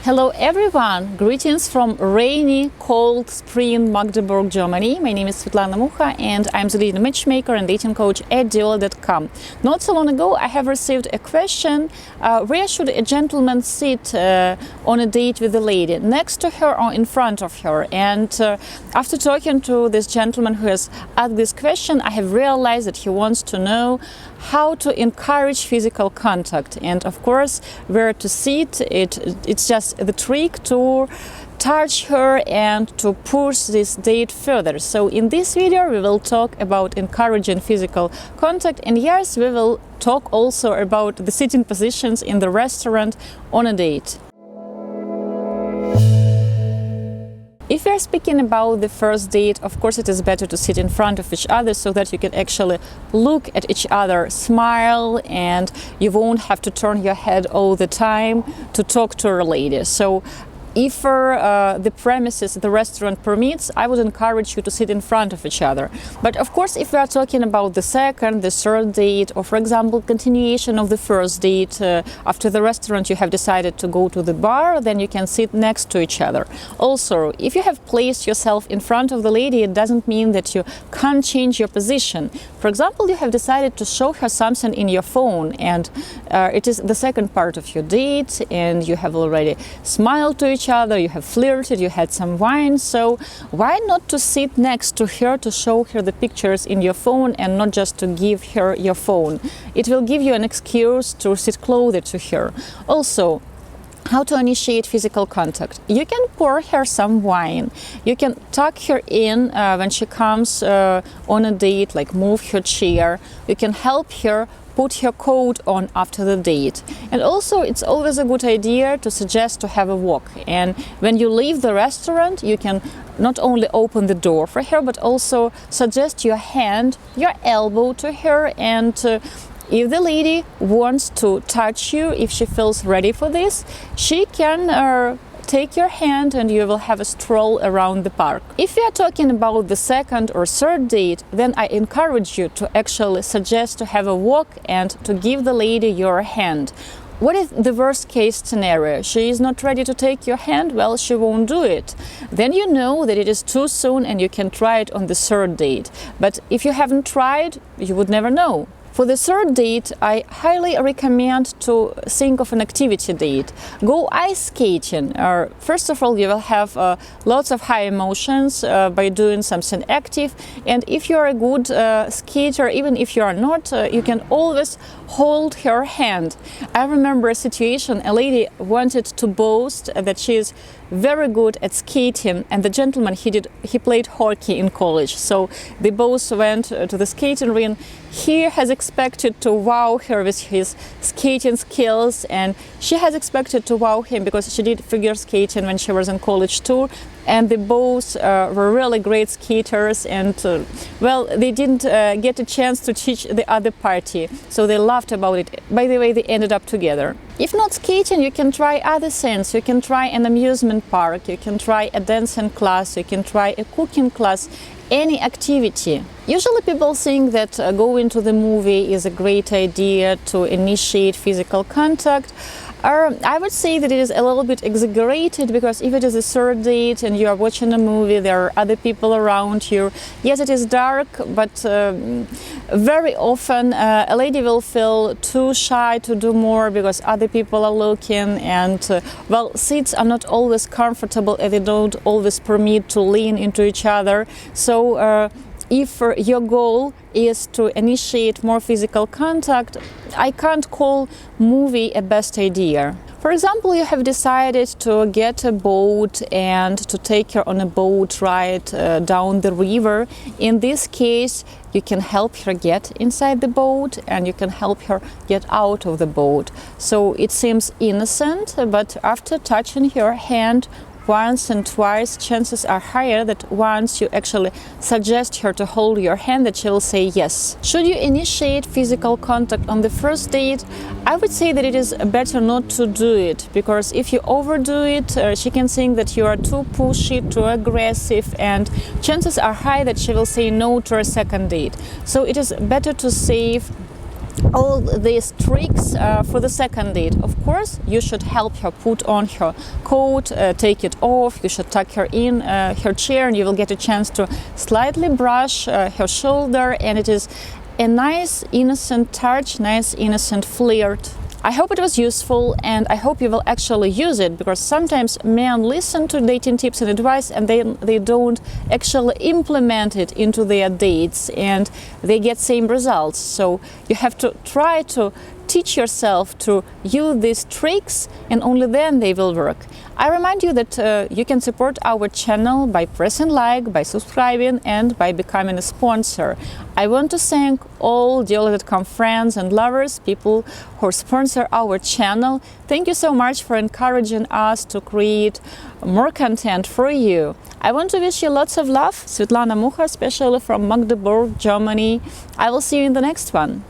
Hello everyone! Greetings from rainy, cold spring Magdeburg, Germany. My name is Svetlana Mucha and I'm the leading matchmaker and dating coach at Diolli.com. Not so long ago I have received a question, where should a gentleman sit on a date with a lady, next to her or in front of her? And after talking to this gentleman who has asked this question, I have realized that he wants to know how to encourage physical contact, and of course where to sit. It's just the trick to touch her and to push this date further. So in this video we will talk about encouraging physical contact, and yes, we will talk also about the sitting positions in the restaurant on a date. If we are speaking about the first date, of course it is better to sit in front of each other so that you can actually look at each other, smile, and you won't have to turn your head all the time to talk to a lady. So if the premises, the restaurant permits, I would encourage you to sit in front of each other. But of course, if we are talking about the second, the third date, or for example, continuation of the first date, after the restaurant you have decided to go to the bar, then you can sit next to each other. Also, if you have placed yourself in front of the lady, it doesn't mean that you can't change your position. For example, you have decided to show her something in your phone, and it is the second part of your date, and you have already smiled to each other, you have flirted, you had some wine, so why not to sit next to her to show her the pictures in your phone and not just to give her your phone? It will give you an excuse to sit closer to her. Also, how to initiate physical contact. You can pour her some wine. You can tuck her in when she comes on a date, like move her chair. You can help her put her coat on after the date. And also it's always a good idea to suggest to have a walk. And when you leave the restaurant, you can not only open the door for her, but also suggest your hand, your elbow to her, and if the lady wants to touch you, if she feels ready for this, she can take your hand and you will have a stroll around the park. If we are talking about the second or third date, then I encourage you to actually suggest to have a walk and to give the lady your hand. What is the worst case scenario? She is not ready to take your hand? Well, she won't do it. Then you know that it is too soon and you can try it on the third date. But if you haven't tried, you would never know. For the third date, I highly recommend to think of an activity date. Go ice skating. First of all, you will have lots of high emotions by doing something active. And if you are a good skater, even if you are not, you can always hold her hand. I remember a situation, a lady wanted to boast that she is very good at skating, and the gentleman, he played hockey in college, so they both went to the skating rink. He has expected to wow her with his skating skills, and she has expected to wow him because she did figure skating when she was in college too. And they both were really great skaters, and well, they didn't get a chance to teach the other party, so they laughed about it. By the way, they ended up together. If not skating, you can try other things. You can try an amusement park, you can try a dancing class, you can try a cooking class, any activity. Usually people think that going to the movie is a great idea to initiate physical contact. I would say that it is a little bit exaggerated, because if it is a third date and you are watching a movie, there are other people around you. Yes, it is dark, but very often a lady will feel too shy to do more because other people are looking, and well, seats are not always comfortable and they don't always permit to lean into each other. So if your goal is to initiate more physical contact, I can't call movie a best idea. For example, you have decided to get a boat and to take her on a boat ride down the river. In this case, you can help her get inside the boat and you can help her get out of the boat. So it seems innocent, but after touching her hand once and twice, chances are higher that once you actually suggest her to hold your hand, that she will say yes. Should you initiate physical contact on the first date? I would say that it is better not to do it, because if you overdo it, she can think that you are too pushy, too aggressive, and chances are high that she will say no to a second date. So it is better to save all these tricks for the second date. Of course, you should help her put on her coat, take it off. You should tuck her in her chair, and you will get a chance to slightly brush her shoulder, and it is a nice innocent touch, nice innocent flirt. I hope it was useful, and I hope you will actually use it, because sometimes men listen to dating tips and advice and they don't actually implement it into their dates, and they get same results. So you have to try to teach yourself to use these tricks, and only then they will work. I remind you that you can support our channel by pressing like, by subscribing, and by becoming a sponsor. I want to thank all Diolli.com friends and lovers, people who sponsor our channel. Thank you so much for encouraging us to create more content for you. I want to wish you lots of love. Svetlana Mucha, especially from Magdeburg, Germany. I will see you in the next one.